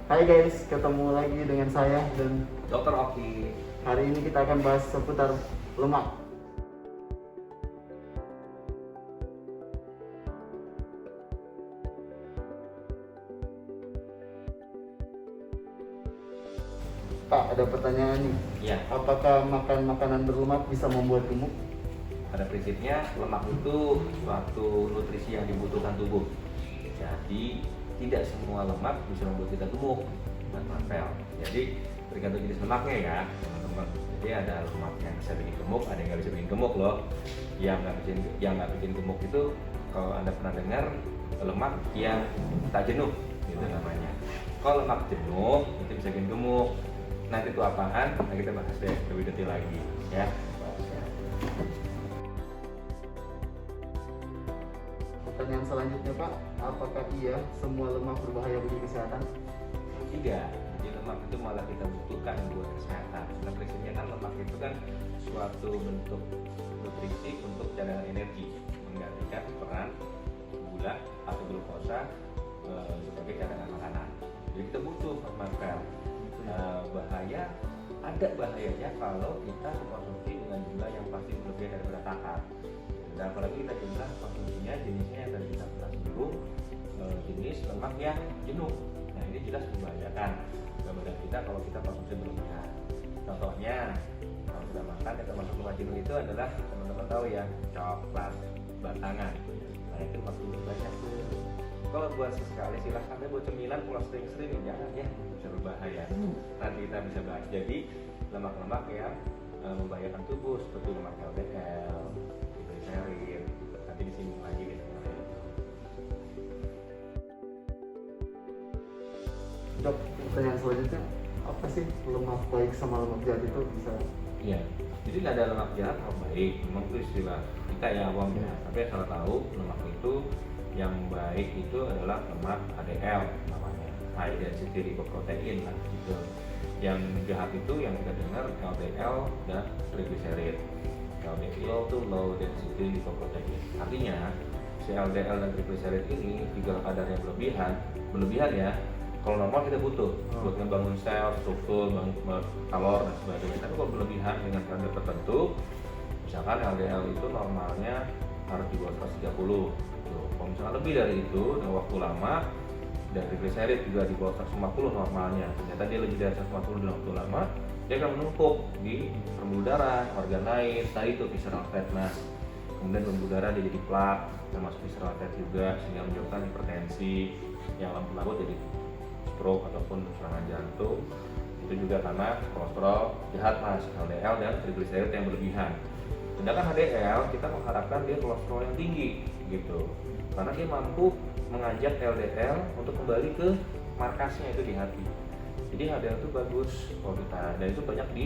Hai guys, ketemu lagi dengan saya dan Dokter Oki. hari ini kita akan bahas seputar lemak. Pak, ada pertanyaan nih. Ya, Apakah makan makanan berlemak bisa membuat gemuk? pada prinsipnya lemak itu suatu nutrisi yang dibutuhkan tubuh. Jadi tidak semua lemak bisa membuat kita gemuk dan mapel. Jadi tergantung jenis lemaknya ya, teman-teman. Jadi ada lemak yang bisa bikin gemuk, ada yang nggak bisa bikin gemuk loh. Yang nggak bikin gemuk itu kalau Anda pernah dengar lemak yang tak jenuh, gitu namanya. Kalau lemak jenuh itu bisa bikin gemuk. Nanti itu apaan? Nah, kita bahas deh lebih detail lagi ya. Pertanyaan selanjutnya Pak, apakah iya semua lemak berbahaya bagi kesehatan? Tidak, jadi lemak itu malah kita butuhkan buat kesehatan. Nah, prinsipnya kan lemak itu kan suatu bentuk nutrisi untuk cadangan energi, menggantikan peran gula atau glukosa sebagai cadangan makanan. Jadi kita butuh lemak. Ada bahayanya kalau kita mengkonsumsi dengan jumlah yang pasti lebih daripada takar. Dan apalagi kita jumlah konsumsinya jenisnya yang tadi kita pernah singgung, jenis lemak yang jenuh. Nah, ini jelas membahayakan badan kita kalau kita konsumsi berlebihan. Contohnya, kalau sudah makan yang termasuk lemak jenuh itu adalah teman-teman tahu ya, coklat batangan. Nah, itu lemak jenuh banyak tuh. Kalau buat sesekali silahkan deh buat cemilan, kalau sering-sering jangan ya, bisa berbahaya. Nanti kita bisa bahas. Jadi lemak-lemak yang membahayakan tubuh seperti lemak LDL, triglycerid, nanti disinggung lagi deh. Dok, pertanyaan selanjutnya, apa sih lemak baik sama lemak jahat itu bisa? Iya, jadi nggak ada lemak jahat lemak baik, memang itu istilah kita ya awamnya. Tapi yang salah tahu lemak itu yang baik itu adalah lemak HDL namanya, high density lipoprotein lah gitu. Yang jahat itu yang kita dengar LDL dan triglycerid. LDL itu low density lipoprotein. Artinya si LDL dan triglycerid ini jika kadarnya berlebihan ya. Kalau normal kita butuh buat ngebangun sel, struktur, kalor dan sebagainya. Tapi kalau berlebihan dengan kadar tertentu, misalkan LDL itu normalnya harus di bawah 130. Kalau misalkan lebih dari itu dengan waktu lama, dan triglycerid juga di bawah 150 normalnya, ternyata dia lebih dari 150 dalam waktu lama, dia akan menumpuk di pembuluh darah, organ lain, tadi itu visceral fat. Nah, kemudian pembuluh darah dia jadi plak, termasuk visceral fat juga, sehingga menyebabkan hipertensi yang lama-lama jadi stroke ataupun serangan jantung. Itu juga karena kolesterol jahat mas, LDL dan triglycerid yang berlebihan. Sedangkan HDL kita mengharapkan dia kolesterol yang tinggi gitu, karena dia mampu mengajak LDL untuk kembali ke markasnya itu di hati. Jadi HDL itu bagus kalau kita, dan itu banyak di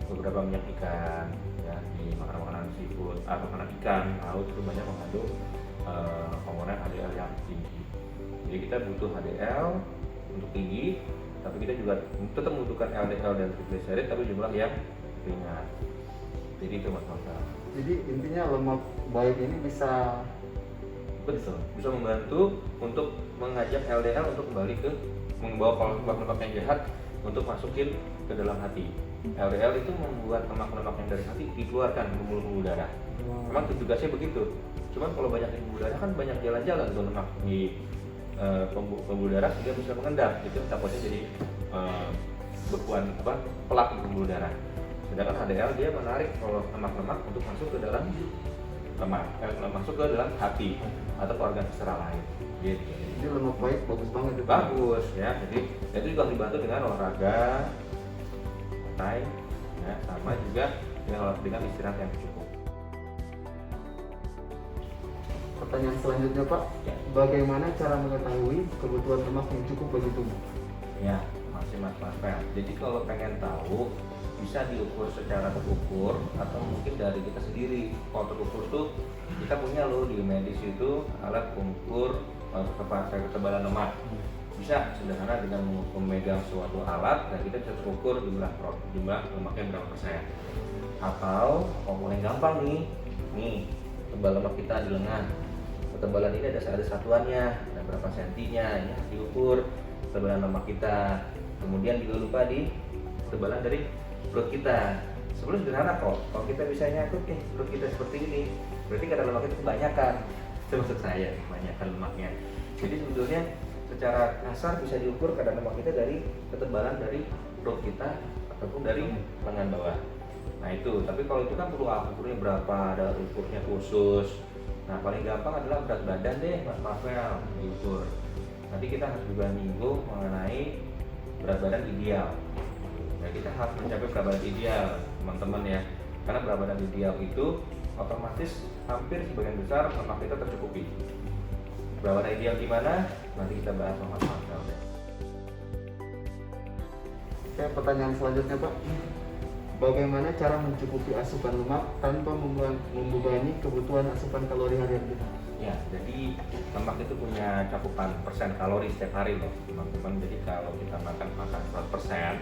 beberapa minyak ikan ya, di makanan-makanan seafood, makanan ikan laut itu banyak mengandung komponen HDL yang tinggi. Jadi kita butuh HDL untuk tinggi, tapi kita juga tetap membutuhkan LDL dan triglycerid tapi jumlah yang ringan. Jadi itu masalah. Jadi intinya lemak baik ini bisa membantu untuk mengajak LDL untuk kembali ke membawa lemak-lemak yang jahat untuk masukin ke dalam hati. LDL itu membuat lemak-lemak yang dari hati dikeluarkan ke pembuluh darah. Memang tugasnya begitu. Cuman kalau banyak di pembuluh darah kan banyak jalan-jalan tuh lemak di pembuluh darah sehingga bisa mengendap. Itu takutnya jadi bekuan pelak di pembuluh darah. Sedangkan HDL dia menarik kalau lemak-lemak untuk masuk ke dalam masuk ke dalam hati atau ke organ visceral lain gitu. Jadi lemak baik bagus banget itu. Bagus ya. Jadi itu juga dibantu dengan olahraga santai ya, sama juga dengan istirahat yang cukup. Pertanyaan selanjutnya Pak, Ya. Bagaimana cara mengetahui kebutuhan lemak yang cukup bagi tubuh? Ya, masih mas Fel. Jadi kalau pengen tahu bisa diukur secara terukur atau mungkin dari kita sendiri. Kalau terukur tuh kita punya loh di medis itu alat ukur ketebalan lemak. Bisa sederhana dengan memegang suatu alat dan kita bisa terukur jumlah lemaknya berapa persen. Atau komponen gampang nih tebal lemak kita di lengan. Ketebalan ini ada satuannya, ada berapa sentinya, ini harus diukur. ketebalan lemak kita. Kemudian juga lupa di ketebalan dari perut kita. Sebenarnya sederhana kok. Kalau kita bisa nyangkut nih perut kita seperti ini, berarti kadar lemak itu kebanyakan. Itu maksud saya, kebanyakan lemaknya. Jadi sebetulnya secara kasar bisa diukur kadar lemak kita dari ketebalan dari perut kita ataupun dari lengan bawah. Nah itu, tapi kalau itu kan perlu ukurnya berapa, ada ukurnya khusus. Nah paling gampang adalah berat badan deh Mas Marvel diukur. Nanti kita harus juga minggu mengenai berat badan ideal. Nah kita harus mencapai berat badan ideal teman-teman ya, karena berat badan ideal itu otomatis hampir sebagian besar lemak kita tercukupi. Berat badan ideal gimana? Nanti kita bahas sama Mas Marvel deh. Oke, pertanyaan selanjutnya Pak, bagaimana cara mencukupi asupan lemak tanpa membebani kebutuhan asupan kalori harian kita? Ya, jadi lemak itu punya cakupan persen kalori setiap hari loh teman-teman. Jadi kalau kita makan 100%,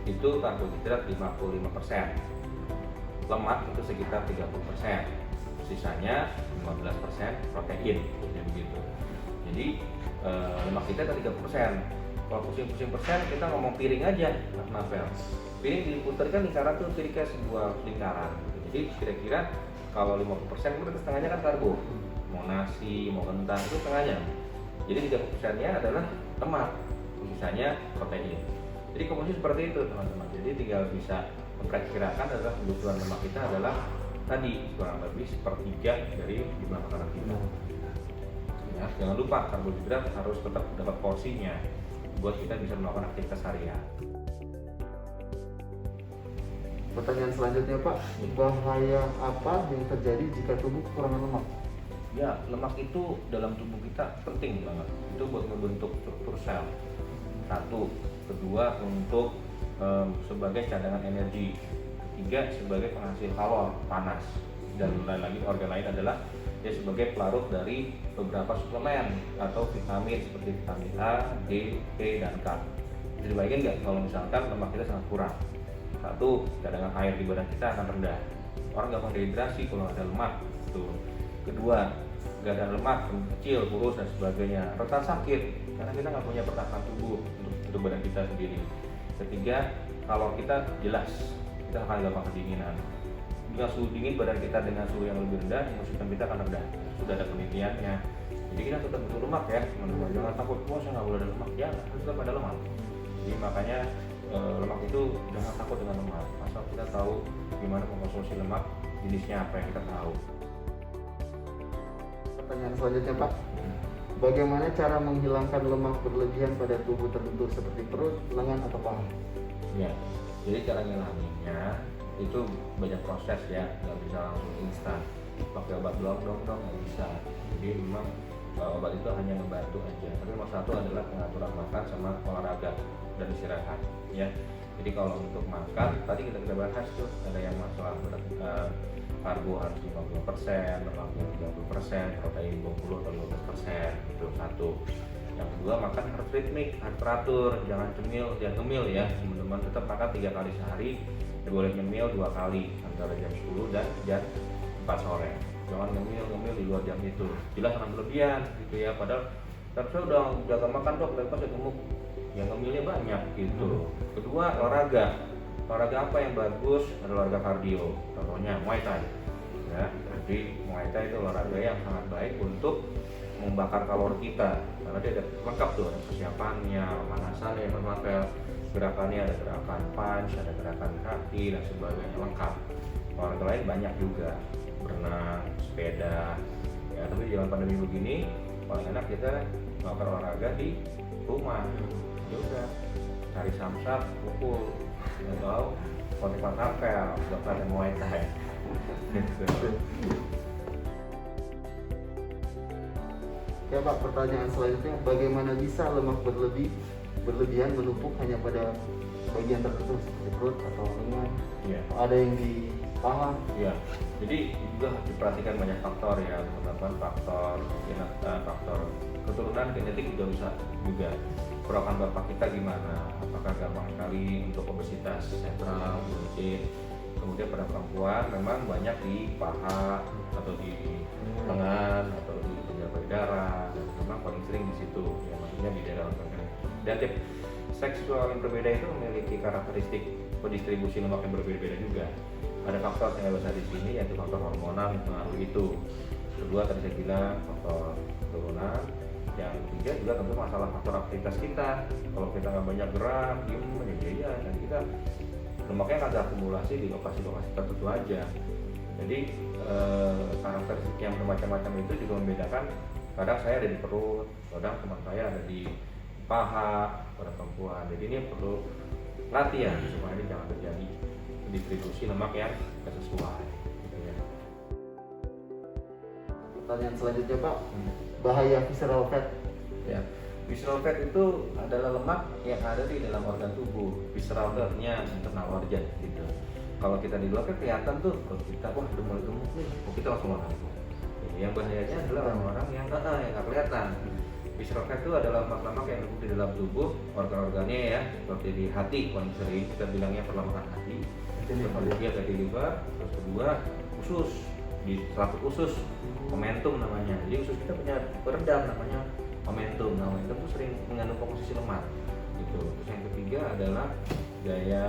itu karbohidrat 55%, lemak itu sekitar 30%, sisanya 15% protein, jadi begitu. Jadi lemak kita ada 30%. Kalau pusing-pusing persen, kita ngomong piring aja, Mas Marvel. Piring diputarkan lingkaran tuh jadi kayak sebuah lingkaran. Jadi kira-kira kalau 50% itu setengahnya kan karbo. Mau nasi, mau kentang, itu setengahnya. Jadi 30%-nya adalah lemak, sisanya protein. Jadi komposisi seperti itu teman-teman. Jadi tinggal bisa memperkirakan adalah kebutuhan lemak kita adalah tadi kurang lebih sepertiga dari jumlah makanan kita. Ya, jangan lupa karbohidrat harus tetap dapat porsinya buat kita bisa melakukan aktivitas harian. Pertanyaan selanjutnya Pak, bahaya apa yang terjadi jika tubuh kekurangan lemak? Ya, lemak itu dalam tubuh kita penting banget. Itu buat membentuk struktur sel. Satu, kedua untuk sebagai cadangan energi. Ketiga, sebagai penghasil kalor panas. Dan lain lagi organ lain adalah dia sebagai pelarut dari beberapa suplemen atau vitamin seperti vitamin A, D, E, dan K. Bisa dibayangin nggak kalau misalkan lemak kita sangat kurang? Satu, cadangan air di badan kita akan rendah. Orang gampang dehidrasi kalau ada lemak. Tuh. Kedua, nggak ada lemak, kecil, kurus dan sebagainya. Rentan sakit karena kita nggak punya pertahanan tubuh untuk badan kita sendiri. Ketiga, kalau kita jelas kita akan gampang kedinginan. Dengan suhu dingin badan kita dengan suhu yang lebih rendah, imun sistem kita akan rendah. Sudah ada penelitiannya. Jadi kita tetap butuh lemak ya, teman-teman. Jangan takut, wah saya nggak boleh ada lemak. Ya, tetap ada lemak. Jadi makanya lemak itu jangan takut dengan lemak. Asal kita tahu gimana mengkonsumsi lemak, jenisnya apa yang kita tahu. Pertanyaan selanjutnya Pak, bagaimana cara menghilangkan lemak berlebihan pada tubuh tertentu seperti perut, lengan, atau paha? Ya, jadi cara ngilanginnya itu banyak proses ya, nggak bisa langsung instan. Pakai obat doang nggak bisa. Jadi memang obat itu hanya membantu aja. Tapi nomor satu adalah pengaturan makan sama olahraga dan istirahat. Ya, jadi kalau untuk makan tadi kita bahas tuh ada yang masalah karbo harus 50%, lemak 30%, protein 20 atau 15%, itu satu. Yang kedua, makan harus ritmik, harus teratur, jangan ngemil ya teman-teman. Tetap makan 3 kali sehari, boleh ngemil 2 kali antara jam 10 dan jam 4 sore. Jangan ngemil di luar jam itu, jelas sangat berlebihan gitu ya. Padahal saya udah jaga makan dok, tapi pas saya gemuk, yang ngemilnya banyak gitu. Kedua, olahraga apa yang bagus adalah olahraga kardio, contohnya Muay Thai ya. Jadi Muay Thai itu olahraga yang sangat baik untuk membakar kalori kita karena dia ada lengkap tuh, ada persiapannya, pemanasannya, gerakannya, ada gerakan punch, ada gerakan kaki dan sebagainya, lengkap. Olahraga lain banyak juga, berenang, sepeda ya. Tapi di zaman pandemi begini paling enak kita melakukan olahraga di rumah. Ya udah, cari samsak, pukul, atau kontak rapel, dokter yang Muay Thai. Ya Pak, pertanyaan selanjutnya, bagaimana bisa lemak berlebihan menumpuk hanya pada bagian tertentu seperti perut atau lengan? Ya. Ada yang di paha? Ya, jadi juga harus diperhatikan banyak faktor ya teman-teman. Faktor keturunan genetik juga bisa juga. Perawatan bapak kita gimana? Apakah gampang sekali untuk obesitas sentral, buncit? Kemudian pada perempuan memang banyak di paha atau di lengan atau di penyerap darah, dan memang paling sering di situ ya, maksudnya di daerah Dan tiap seksual yang berbeda itu memiliki karakteristik distribusi lemak yang berbeda-beda juga. Ada faktor yang besar di sini yaitu faktor hormonal yang mempengaruhi itu. Kedua tadi saya bilang faktor turunan. Yang ketiga juga tentu masalah faktor aktivitas kita. Kalau kita nggak banyak gerak, diem ya, nanti kita lemaknya akan terakumulasi di lokasi-lokasi tertentu aja. Jadi karakteristik yang bermacam-macam itu juga membedakan. Kadang saya ada di perut, kadang teman saya ada di paha pada perempuan. Jadi ini perlu latihan supaya ini jangan terjadi distribusi lemak yang tidak sesuai. Gitu ya. Pertanyaan selanjutnya Pak, bahaya visceral fat. Ya, visceral fat itu adalah lemak yang ada di dalam organ tubuh. Visceral itu artinya internal organ gitu. Kalau kita di luar kan kelihatan tuh, kalau kita wah gemuk nih, kita langsung makan. Yang bahayanya adalah orang-orang yang nggak kelihatan. Visceral fat itu adalah lemak-lemak yang ada di dalam tubuh, organ-organnya ya, seperti di hati, paling sering kita bilangnya perlemakan hati. Kemudian fatty liver, terus kedua usus, di selaput usus, momentum namanya. Jadi usus kita punya peredam namanya momentum. Nah, momentum itu sering mengandung komposisi lemak. Gitu. Terus yang ketiga adalah gaya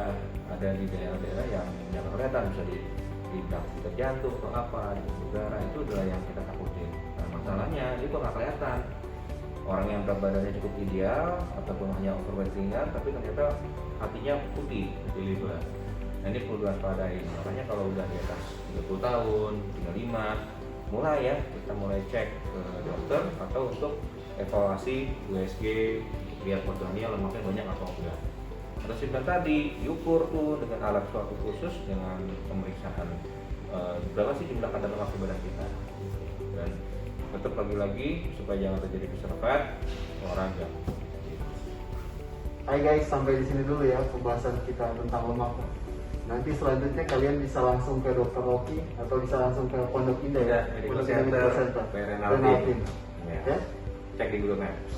ada di daerah-daerah yang tidak kelihatan, bisa di dekat jantung atau apa, di udara, itu adalah yang kita takutin. Nah, masalahnya itu nggak kelihatan. Orang yang berat badannya cukup ideal ataupun hanya overweight ringan, tapi ternyata hatinya putih, fatty liver. Nah, ini perlu diwaspadai. Makanya kalau udah di atas 30 tahun, 35, mulai ya kita mulai cek ke dokter atau untuk evaluasi USG, lihat posturnya lemaknya banyak atau enggak. Atau saya tadi diukur tuh dengan alat suatu khusus dengan pemeriksaan berapa sih jumlah kadar lemak di badan kita. Dan tetap lagi-lagi supaya jangan terjadi visceral fat, olahraga. Hai guys, sampai di sini dulu ya pembahasan kita tentang lemak. Nanti selanjutnya kalian bisa langsung ke Dr. Rocky atau bisa langsung ke Pondok Indah ya, Medical Medical Center, Center. Renaldi. Ya. Cek di Google Maps.